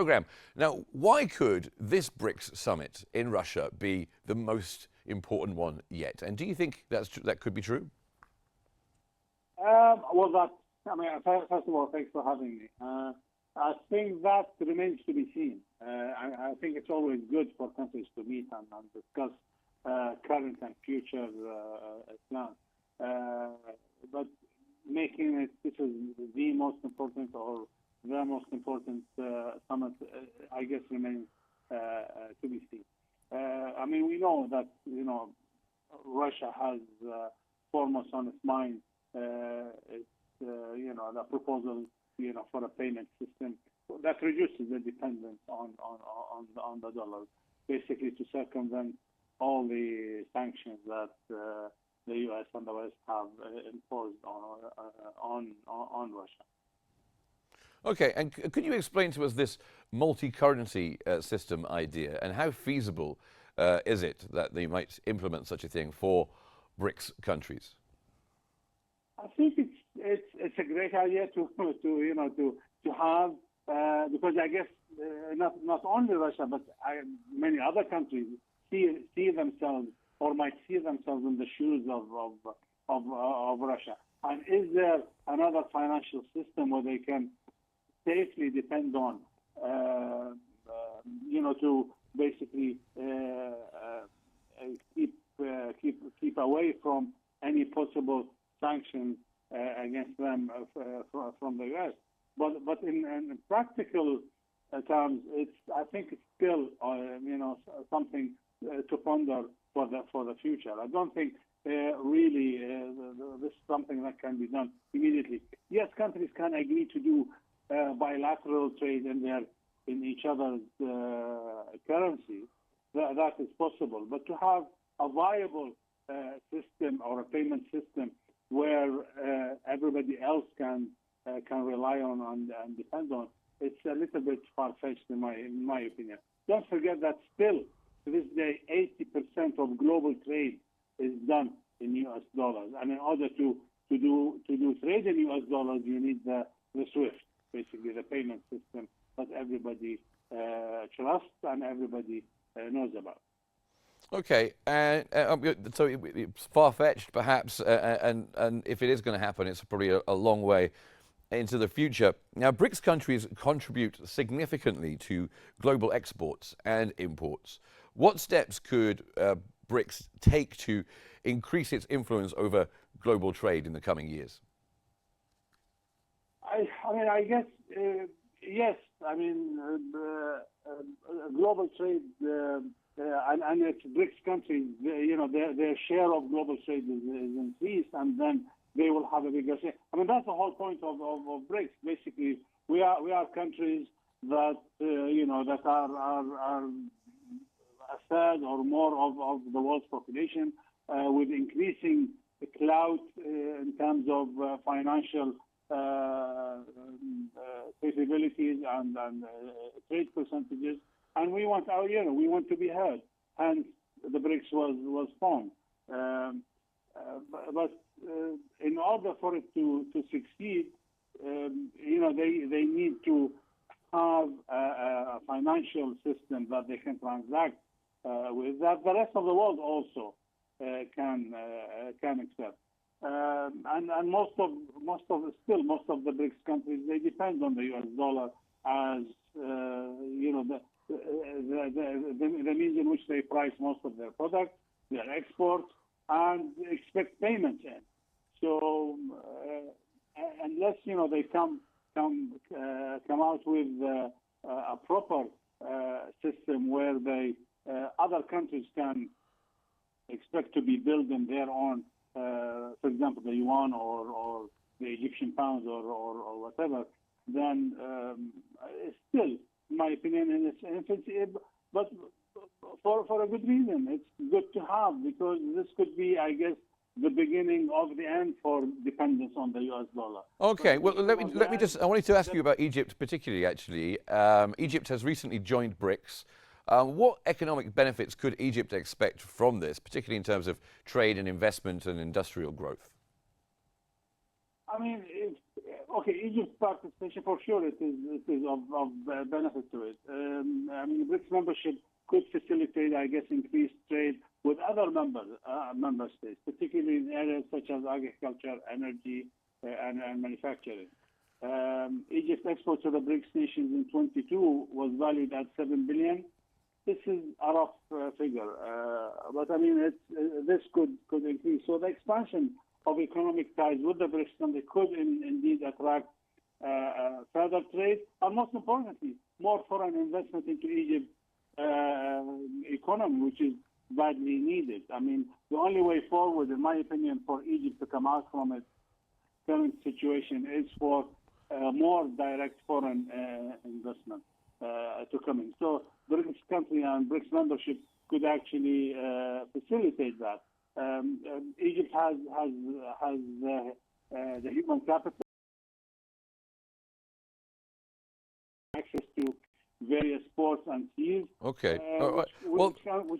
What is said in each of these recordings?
program. Now, why could this BRICS summit in Russia be the most important one yet? And do you think that could be true? First of all, thanks for having me. I think that remains to be seen. I think it's always good for countries to meet and discuss current and future plans. But making it this is the most important or the most important summit, I guess, remains to be seen. We know that Russia has foremost on its mind the proposal for a payment system that reduces the dependence on the dollar, basically to circumvent all the sanctions that the U.S. and the West have imposed on Russia. Okay, and could you explain to us this multi-currency system idea, and how feasible is it that they might implement such a thing for BRICS countries? I think it's a great idea to have because I guess not only Russia but many other countries see themselves or might see themselves in the shoes of Russia. And is there another financial system where they can safely depend on, to basically keep away from any possible sanctions against them from the U.S. But in practical terms, I think it's still something to ponder for the future. I don't think really this is something that can be done immediately. Yes, countries can agree to do bilateral trade in each other's currency. That is possible, but to have a viable system or a payment system where everybody else can rely on and depend on, it's a little bit far-fetched in my opinion. Don't forget that still to this day 80% of global trade is done in U.S. dollars, and in order to do trade in U.S. dollars, you need the SWIFT, basically the payment system that everybody trusts and everybody knows about. Okay, so it's far-fetched, perhaps, and if it is going to happen, it's probably a long way into the future. Now, BRICS countries contribute significantly to global exports and imports. What steps could BRICS take to increase its influence over global trade in the coming years? I guess yes. Global trade. And it's BRICS countries, their share of global trade is increased, and then they will have a bigger share. That's the whole point of BRICS. Basically, we are countries that that are a third or more of the world's population, with increasing clout in terms of financial capabilities and trade percentages. And we want we want to be heard. Hence, the BRICS was formed. But in order for it to succeed, they need to have a financial system that they can transact with, that the rest of the world also can accept. And most of the BRICS countries, they depend on the U.S. dollar as the means in which they price most of their products, their exports, and expect payments in. So unless they come out with a proper system where other countries can expect to be building their own, for example, the yuan or the Egyptian pounds or whatever, then it's still, in my opinion, in its infancy, but for a good reason. It's good to have, because this could be, I guess, the beginning of the end for dependence on the U.S. dollar. Okay, well, let me just, I wanted to ask you about Egypt particularly, actually. Egypt has recently joined BRICS. What economic benefits could Egypt expect from this, particularly in terms of trade and investment and industrial growth? Okay, Egypt's participation for sure it is of benefit to it. I mean, BRICS membership could facilitate, I guess, increased trade with other member states, particularly in areas such as agriculture, energy, and manufacturing. Egypt's export to the BRICS nations in 22 was valued at 7 billion. This is a rough figure, but I mean, this could increase. So the expansion of economic ties with the BRICS countries could indeed attract further trade, and most importantly, more foreign investment into Egypt's economy, which is badly needed. I mean, the only way forward, in my opinion, for Egypt to come out from its current situation is for more direct foreign investment to come in. So BRICS country and BRICS membership could actually facilitate that. Egypt has the human capital, access to various ports and seas, Okay. which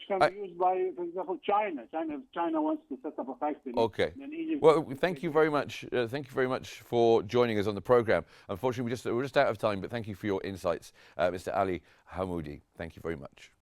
can be used by, for example, China. China wants to set up a factory. Okay. Then Egypt Well, thank you very much. Thank you very much for joining us on the program. Unfortunately, we're just out of time, but thank you for your insights, Mr. Ali Hamoudi. Thank you very much.